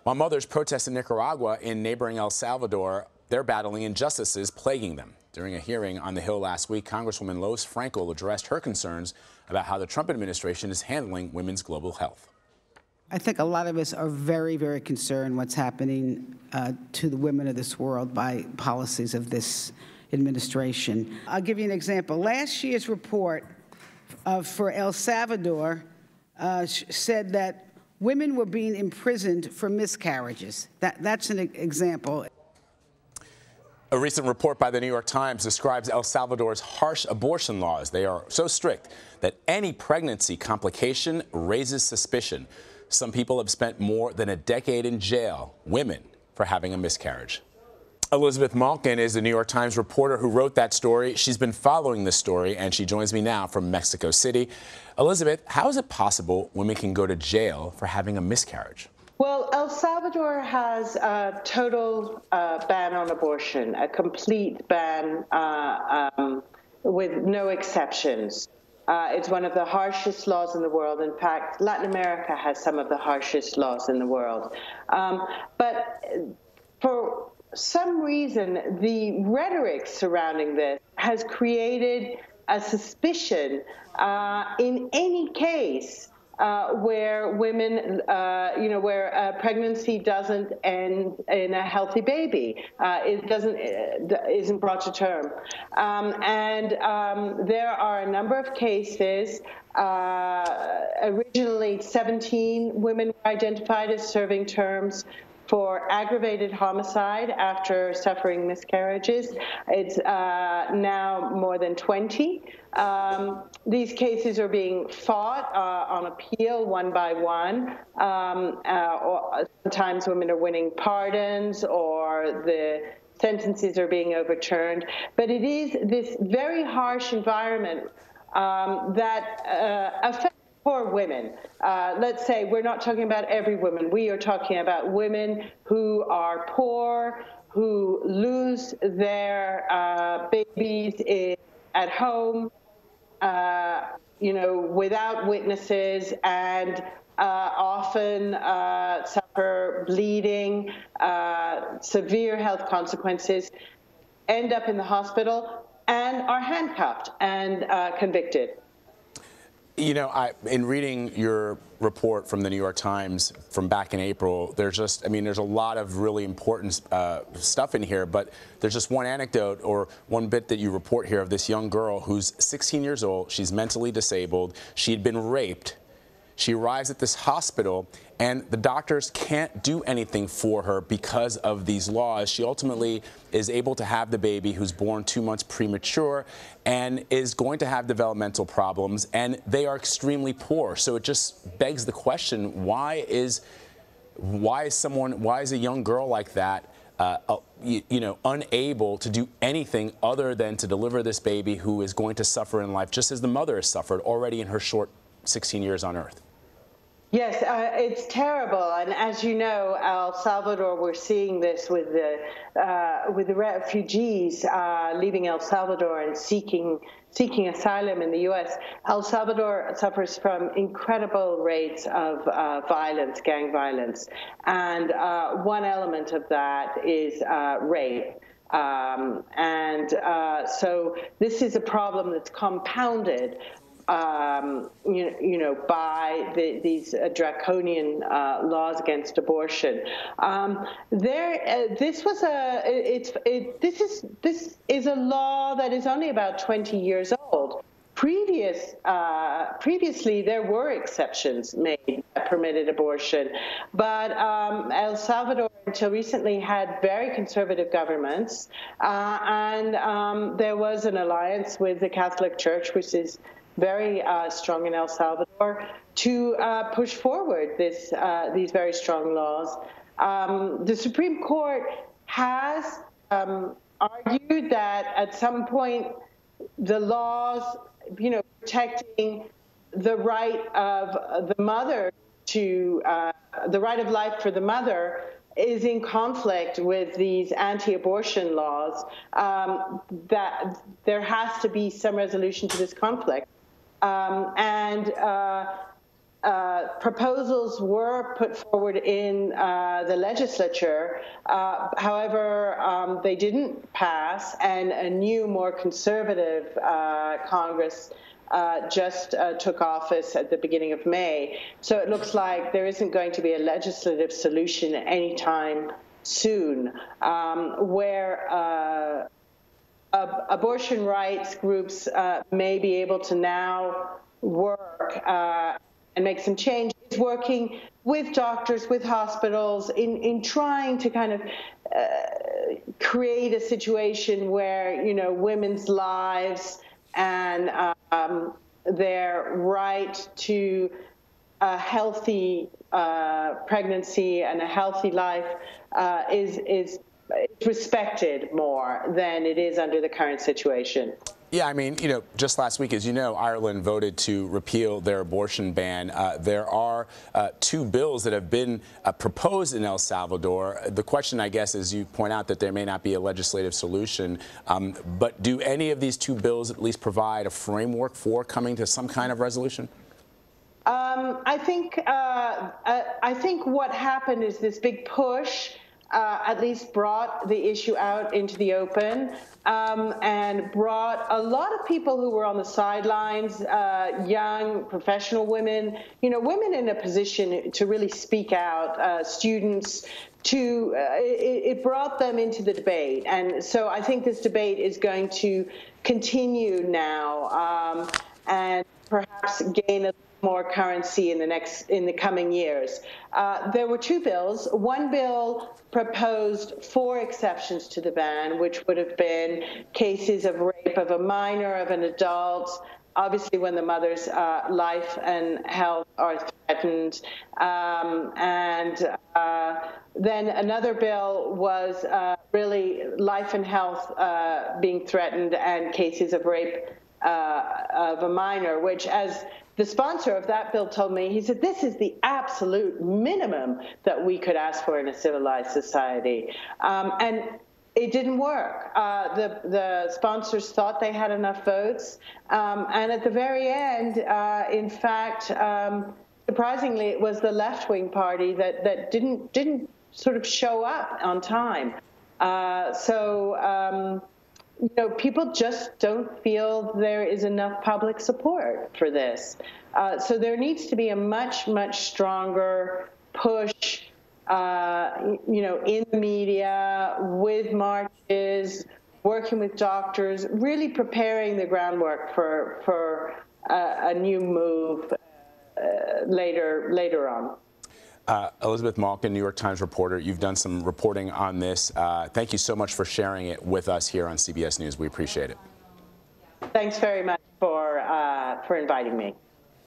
While mothers protest in Nicaragua, in neighboring El Salvador, they're battling injustices plaguing them. During a hearing on the Hill last week, Congresswoman Lois Frankel addressed her concerns about how the Trump administration is handling women's global health. I think a lot of us are very, very concerned what's happening to the women of this world by policies of this administration. I'll give you an example. Last year's report for El Salvador said that women were being imprisoned for miscarriages. That's an example. A recent report by the New York Times describes El Salvador's harsh abortion laws. They are so strict that any pregnancy complication raises suspicion. Some people have spent more than a decade in jail, women, for having a miscarriage. Elisabeth Malkin is the New York Times reporter who wrote that story. She's been following this story, and she joins me now from Mexico City. Elisabeth, how is it possible women can go to jail for having a miscarriage? Well, El Salvador has a total ban on abortion, a complete ban with no exceptions. It's one of the harshest laws in the world. In fact, Latin America has some of the harshest laws in the world. But for some reason, the rhetoric surrounding this has created a suspicion in any case where women, where pregnancy doesn't end in a healthy baby, isn't brought to term, there are a number of cases. Originally, 17 women were identified as serving terms for aggravated homicide after suffering miscarriages. It's now more than 20. These cases are being fought on appeal one by one. Or sometimes women are winning pardons or the sentences are being overturned. But it is this very harsh environment that affects poor women. Let's say we're not talking about every woman. We are talking about women who are poor, who lose their babies at home, without witnesses, and often suffer bleeding, severe health consequences, end up in the hospital, and are handcuffed and convicted. You know, in reading your report from the New York Times from back in April, there's a lot of really important stuff in here, but there's just one anecdote or one bit that you report here of this young girl who's 16 years old. She's mentally disabled. She'd been raped. She arrives at this hospital, and the doctors can't do anything for her because of these laws. She ultimately is able to have the baby, who's born 2 months premature, and is going to have developmental problems, and they are extremely poor. So it just begs the question, why is a young girl like that unable to do anything other than to deliver this baby who is going to suffer in life, just as the mother has suffered already in her short 16 years on Earth? Yes, it's terrible, and as you know, El Salvador, we're seeing this with the refugees leaving El Salvador and seeking asylum in the U.S. El Salvador suffers from incredible rates of violence, gang violence, and one element of that is rape. So this is a problem that's compounded by these draconian laws against abortion. This is a law that is only about 20 years old. Previously, there were exceptions made that permitted abortion, but El Salvador until recently had very conservative governments, and there was an alliance with the Catholic Church, which is very strong in El Salvador, to push forward these very strong laws. The Supreme Court has argued that at some point the laws, protecting the right of the mother to the right of life for the mother is in conflict with these anti-abortion laws, that there has to be some resolution to this conflict. proposals were put forward in the legislature. However, they didn't pass, and a new, more conservative Congress just took office at the beginning of May. So it looks like there isn't going to be a legislative solution anytime soon, where abortion rights groups may be able to now work and make some change. It's working with doctors, with hospitals, in trying to kind of create a situation where, you know, women's lives and their right to a healthy pregnancy and a healthy life is respected more than it is under the current situation. Yeah, I mean, you know, just last week, as you know, Ireland voted to repeal their abortion ban. There are 2 bills that have been proposed in El Salvador. The question, I guess, is you point out that there may not be a legislative solution, but do any of these 2 bills at least provide a framework for coming to some kind of resolution? I think what happened is this big push at least brought the issue out into the open and brought a lot of people who were on the sidelines, young professional women, you know, women in a position to really speak out, students, to it brought them into the debate. And so I think this debate is going to continue now and perhaps gain a more currency in the coming years. There were 2 bills. One bill proposed 4 exceptions to the ban, which would have been cases of rape of a minor, of an adult, obviously when the mother's life and health are threatened. Then another bill was really life and health being threatened and cases of rape of a minor, which, as the sponsor of that bill told me, he said, this is the absolute minimum that we could ask for in a civilized society. And it didn't work. The sponsors thought they had enough votes. And at the very end, in fact, surprisingly, it was the left-wing party that didn't sort of show up on time. You know, people just don't feel there is enough public support for this. So there needs to be a much, much stronger push, you know, in the media, with marches, working with doctors, really preparing the groundwork for a new move later on. Elisabeth Malkin, New York Times reporter, you've done some reporting on this. Thank you so much for sharing it with us here on CBS News. We appreciate it. Thanks very much for inviting me.